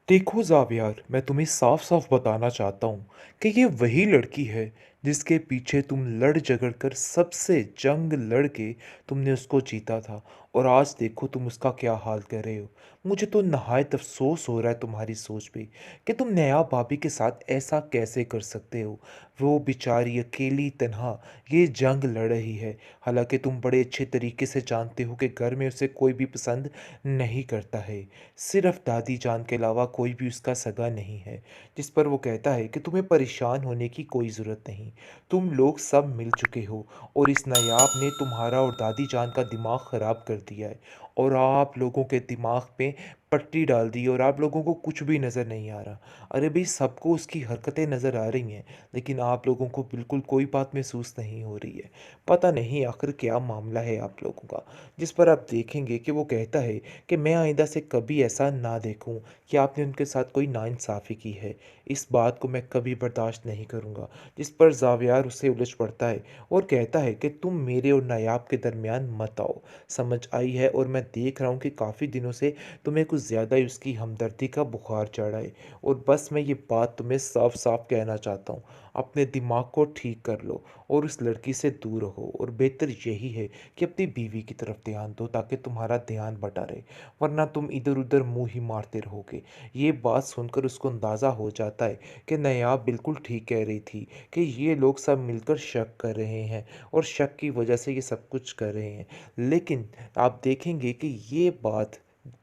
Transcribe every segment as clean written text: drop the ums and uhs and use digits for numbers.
देखो ज़ावियार, मैं तुम्हें साफ-साफ बताना चाहता हूँ कि ये वही लड़की है जिसके पीछे तुम लड़ झगड़ कर सबसे जंग लड़ के तुमने उसको जीता था और आज देखो तुम उसका क्या हाल कर रहे हो। मुझे तो नहायत अफ़सोस हो रहा है तुम्हारी सोच पे कि तुम नया भाभी के साथ ऐसा कैसे कर सकते हो। वो बेचारी अकेली तन्हा ये जंग लड़ रही है। हालाँकि तुम बड़े अच्छे तरीके से जानते हो कि घर में उसे कोई भी पसंद नहीं करता है। सिर्फ दादी जान के अलावा कोई भी उसका सगा नहीं है। जिस पर वो कहता है कि तुम्हें परेशान होने की कोई ज़रूरत नहीं। तुम लोग सब मिल चुके हो और इस नायाब ने तुम्हारा और दादी जान का दिमाग ख़राब कर दिया है और आप लोगों के दिमाग पे पट्टी डाल दी और आप लोगों को कुछ भी नज़र नहीं आ रहा। अरे भाई, सबको उसकी हरकतें नज़र आ रही हैं, लेकिन आप लोगों को बिल्कुल कोई बात महसूस नहीं हो रही है। पता नहीं आखिर क्या मामला है आप लोगों का। जिस पर आप देखेंगे कि वो कहता है कि मैं आइंदा से कभी ऐसा ना देखूं कि आपने उनके साथ कोई नाइंसाफ़ी की है। इस बात को मैं कभी बर्दाश्त नहीं करूंगा। जिस पर ज़ावियार उससे उलझ पड़ता है और कहता है कि तुम मेरे और नायाब के दरमियान मत आओ। समझ आई है, और मैं देख रहा हूँ कि काफ़ी दिनों से तुम्हें कुछ ज़्यादा ही उसकी हमदर्दी का बुखार चढ़ा है। और बस मैं ये बात तुम्हें साफ साफ कहना चाहता हूँ, अपने दिमाग को ठीक कर लो और उस लड़की से दूर रहो। और बेहतर यही है कि अपनी बीवी की तरफ ध्यान दो ताकि तुम्हारा ध्यान बटा रहे, वरना तुम इधर उधर मुंह ही मारते रहोगे। ये बात सुनकर उसको अंदाज़ा हो जाता है कि नयाब बिल्कुल ठीक कह रही थी कि ये लोग सब मिलकर शक कर रहे हैं और शक की वजह से ये सब कुछ कर रहे हैं। लेकिन आप देखेंगे कि ये बात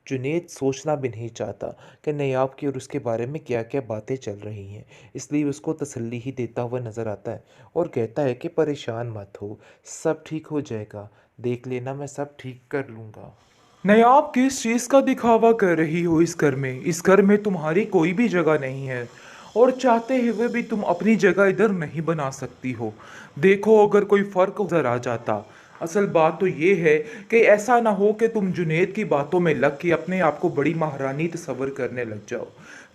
जुनैद सोचना भी नहीं चाहता कि नयाब की और उसके बारे में क्या क्या बातें चल रही हैं। इसलिए उसको तसल्ली ही देता हुआ नज़र आता है और कहता है कि परेशान मत हो, सब ठीक हो जाएगा। देख लेना, मैं सब ठीक कर लूँगा। नायाब किस चीज़ का दिखावा कर रही हो इस घर में? इस घर में तुम्हारी कोई भी जगह नहीं है और चाहते हुए भी तुम अपनी जगह इधर नहीं बना सकती हो। देखो, अगर कोई फ़र्क उधर आ जाता। असल बात तो ये है कि ऐसा ना हो कि तुम जुनैद की बातों में लग के अपने आप को बड़ी महारानी तस्वर करने लग जाओ।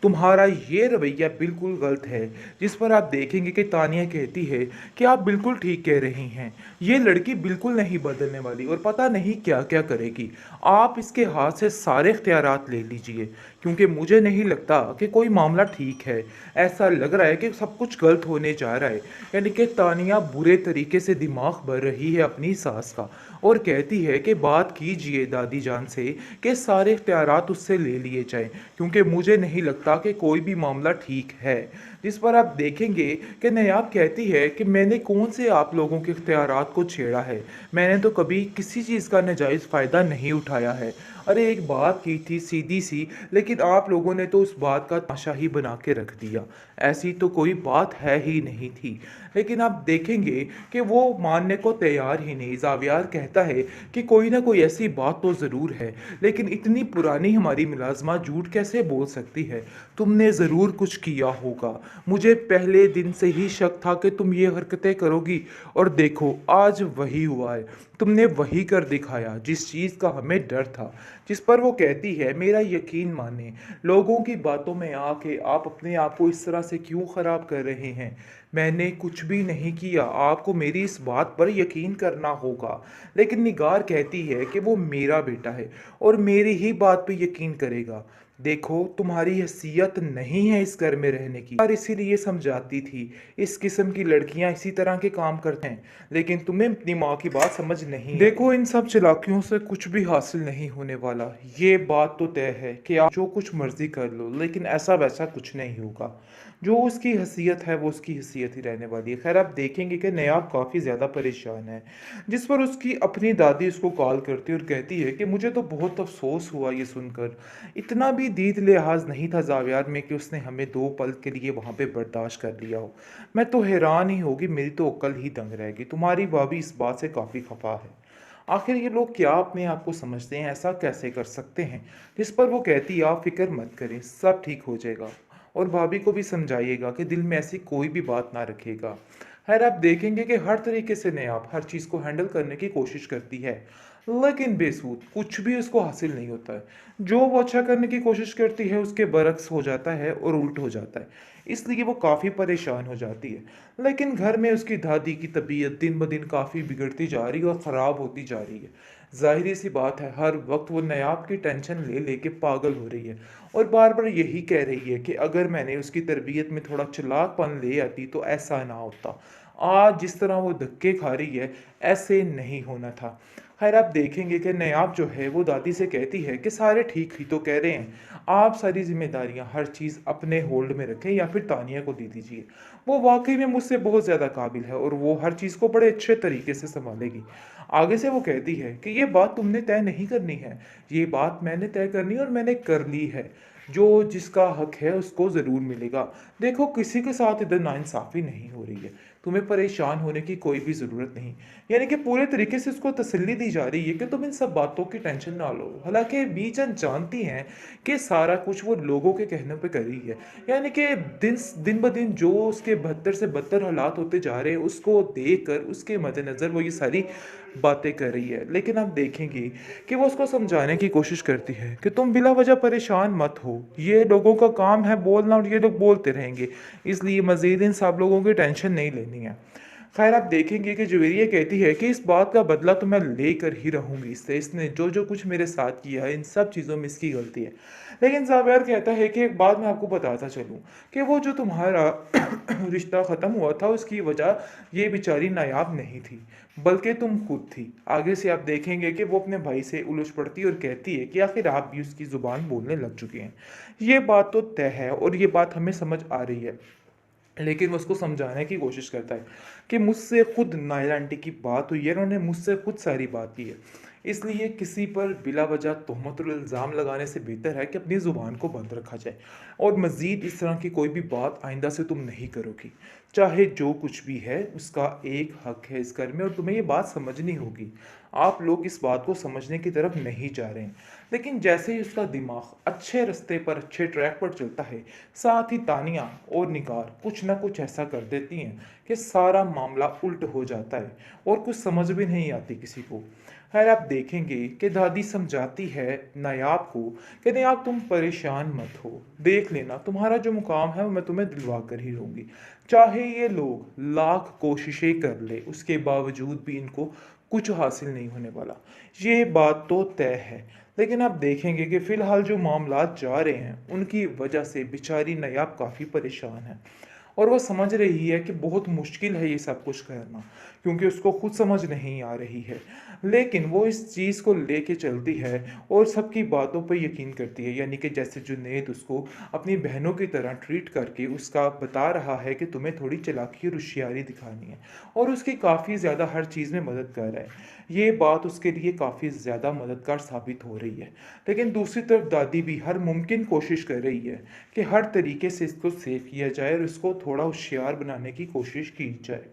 तुम्हारा ये रवैया बिल्कुल गलत है। जिस पर आप देखेंगे कि तानिया कहती है कि आप बिल्कुल ठीक कह रही हैं, ये लड़की बिल्कुल नहीं बदलने वाली और पता नहीं क्या क्या करेगी। आप इसके हाथ से सारे इख्तियारात ले लीजिए, क्योंकि मुझे नहीं लगता कि कोई मामला ठीक है। ऐसा लग रहा है कि सब कुछ गलत होने जा रहा है। यानी कि तानिया बुरे तरीके से दिमाग भर रही है अपनी सास का और कहती है कि बात कीजिए दादी जान से कि सारे इख्तियारात उससे ले लिए जाएं, क्योंकि मुझे नहीं लगता कि कोई भी मामला ठीक है। जिस पर आप देखेंगे कि नयाब कहती है कि मैंने कौन से आप लोगों के इख्तियारात को छेड़ा है, मैंने तो कभी किसी चीज़ का नाजायज़ फ़ायदा नहीं उठाया है। अरे एक बात की थी सीधी सी, लेकिन आप लोगों ने तो उस बात का तमाशा ही बना के रख दिया। ऐसी तो कोई बात है ही नहीं थी। लेकिन आप देखेंगे कि वो मानने को तैयार ही नहीं। जावियार कहता है कि कोई ना कोई ऐसी बात तो ज़रूर है, लेकिन इतनी पुरानी हमारी मुलाजमा झूठ कैसे बोल सकती है? तुमने ज़रूर कुछ किया होगा। मुझे पहले दिन से ही शक था कि तुम ये हरकतें करोगी और देखो आज वही हुआ है। तुमने वही कर दिखाया जिस चीज़ का हमें डर था। जिस पर वो कहती है, मेरा यकीन माने, लोगों की बातों में आके आप अपने आप को इस तरह से क्यों ख़राब कर रहे हैं? मैंने कुछ भी नहीं किया, आपको मेरी इस बात पर यकीन करना होगा। लेकिन निगार कहती है कि वो मेरा बेटा है और मेरी ही बात पे यकीन करेगा। देखो, तुम्हारी हैसियत नहीं है इस घर में रहने की, और इसीलिए समझाती थी। इस किस्म की लड़कियां इसी तरह के काम करते हैं, लेकिन तुम्हें अपनी माँ की बात समझ नहीं देखो, इन सब चालाकियों से कुछ भी हासिल नहीं होने वाला। ये बात तो तय है कि आप जो कुछ मर्जी कर लो, लेकिन ऐसा वैसा कुछ नहीं होगा। जो उसकी हैसियत है वो उसकी हैसियत ही रहने वाली है। खैर, आप देखेंगे कि नयाब काफ़ी ज़्यादा परेशान है। जिस पर उसकी अपनी दादी उसको कॉल करती है और कहती है कि मुझे तो बहुत अफसोस हुआ ये सुनकर। इतना भी दीद लिहाज नहीं था जावियार में कि उसने हमें 2 पल के लिए वहाँ पे बर्दाश्त कर लिया हो। मैं तो हैरान ही होगी, मेरी तो अक्ल ही दंग रहेगी। तुम्हारी भाभी इस बात से काफ़ी खफा है। आखिर ये लोग क्या अपने आप को समझते हैं, ऐसा कैसे कर सकते हैं? जिस पर वो कहती है, आप फिक्र मत करें, सब ठीक हो जाएगा। और भाभी को भी समझाइएगा कि दिल में ऐसी कोई भी बात ना रखेगा। खैर, आप देखेंगे कि हर तरीके से नयाब हर चीज़ को हैंडल करने की कोशिश करती है, लेकिन बेसूद कुछ भी उसको हासिल नहीं होता है। जो वो अच्छा करने की कोशिश करती है उसके बरक्स हो जाता है और उल्ट हो जाता है। इसलिए वो काफ़ी परेशान हो जाती है। लेकिन घर में उसकी दादी की तबीयत दिन ब दिन काफ़ी बिगड़ती जा रही है और ख़राब होती जा रही है। ज़ाहिर सी बात है, हर वक्त वो नयाब की टेंशन ले लेके पागल हो रही है और बार-बार यही कह रही है कि अगर मैंने उसकी तरबियत में थोड़ा चालाकपन ले आती तो ऐसा ना होता। आज जिस तरह वो धक्के खा रही है, ऐसे नहीं होना था। ख़ैर आप देखेंगे कि नायाब जो है वो दादी से कहती है कि सारे ठीक ही तो कह रहे हैं। आप सारी ज़िम्मेदारियाँ हर चीज़ अपने होल्ड में रखें या फिर तानिया को दे दीजिए। वो वाक़ई में मुझसे बहुत ज़्यादा काबिल है और वो हर चीज़ को बड़े अच्छे तरीके से सँभालेगी। आगे से वो कहती है कि ये बात तुमने तय नहीं करनी है, ये बात मैंने तय करनी है और मैंने कर ली है। जो जिसका हक है उसको ज़रूर मिलेगा। देखो किसी के साथ इधर नाइंसाफ़ी नहीं हो रही है। तुम्हें परेशान होने की कोई भी ज़रूरत नहीं। यानी कि पूरे तरीके से उसको तसल्ली दी जा रही है कि तुम इन सब बातों की टेंशन ना लो। हालाँकि बीचन जानती हैं कि सारा कुछ वो लोगों के कहने पे कर रही है। यानी कि दिन ब दिन जो उसके बदतर से बदतर हालात होते जा रहे हैं, उसको देखकर उसके मद्देनज़र वो ये सारी बातें कर रही है। लेकिन आप देखेंगी कि वो उसको समझाने की कोशिश करती है कि तुम बिला वजह परेशान मत हो। ये लोगों का काम है बोलना और ये लोग बोलते रहेंगे। इसलिए मज़ीद इन सब लोगों की टेंशन नहीं लेनी है। ख़ैर आप देखेंगे कि जुवेरिया कहती है कि इस बात का बदला तो मैं लेकर ही रहूँगी इससे। इसने जो-जो कुछ मेरे साथ किया है, इन सब चीज़ों में इसकी गलती है। लेकिन ज़ावेर कहता है कि एक बात मैं आपको बताता चलूँ कि वो जो तुम्हारा रिश्ता ख़त्म हुआ था उसकी वजह ये बेचारी नायाब नहीं थी, बल्कि तुम खुद थी। आगे से आप देखेंगे कि वो अपने भाई से उलझ पड़ती है और कहती है कि आखिर आप भी उसकी ज़ुबान बोलने लग चुके हैं। ये बात तो तय है और ये बात हमें समझ आ रही है। लेकिन वो उसको समझाने की कोशिश करता है कि मुझसे खुद नायला आंटी की बात हुई है, उन्होंने मुझसे खुद सारी बात की है। इसलिए किसी पर बिला वजह तोहमत और इल्ज़ाम लगाने से बेहतर है कि अपनी ज़ुबान को बंद रखा जाए और मज़ीद इस तरह की कोई भी बात आइंदा से तुम नहीं करोगी। चाहे जो कुछ भी है उसका एक हक है इस घर में और तुम्हें ये बात समझनी होगी। आप लोग इस बात को समझने की तरफ नहीं जा रहे हैं। लेकिन जैसे ही उसका दिमाग अच्छे रास्ते पर, अच्छे ट्रैक पर चलता है, साथ ही तानिया और निगार कुछ ना कुछ ऐसा कर देती हैं कि सारा मामला उल्ट हो जाता है और कुछ समझ भी नहीं आती किसी को। खैर आप देखेंगे कि दादी समझाती है नायाब को कि नायाब तुम परेशान मत हो, देख लेना तुम्हारा जो मुकाम है वो मैं तुम्हें दिलवा कर ही रहूँगी। चाहे ये लोग लाख कोशिशें कर ले उसके बावजूद भी इनको कुछ हासिल नहीं होने वाला। ये बात तो तय है। लेकिन आप देखेंगे कि फ़िलहाल जो मामलात जा रहे हैं उनकी वजह से बेचारी नायाब काफ़ी परेशान है और वो समझ रही है कि बहुत मुश्किल है ये सब कुछ करना क्योंकि उसको खुद समझ नहीं आ रही है। लेकिन वो इस चीज़ को लेके चलती है और सबकी बातों पर यकीन करती है। यानी कि जैसे जुनैद उसको अपनी बहनों की तरह ट्रीट करके उसका बता रहा है कि तुम्हें थोड़ी चालाकी और होशियारी दिखानी है और उसकी काफ़ी ज़्यादा हर चीज़ में मदद कर रहा है। ये बात उसके लिए काफ़ी ज़्यादा मददगार साबित हो रही है। लेकिन दूसरी तरफ दादी भी हर मुमकिन कोशिश कर रही है कि हर तरीके से इसको सेव किया जाए और इसको थोड़ा होशियार बनाने की कोशिश की जाए।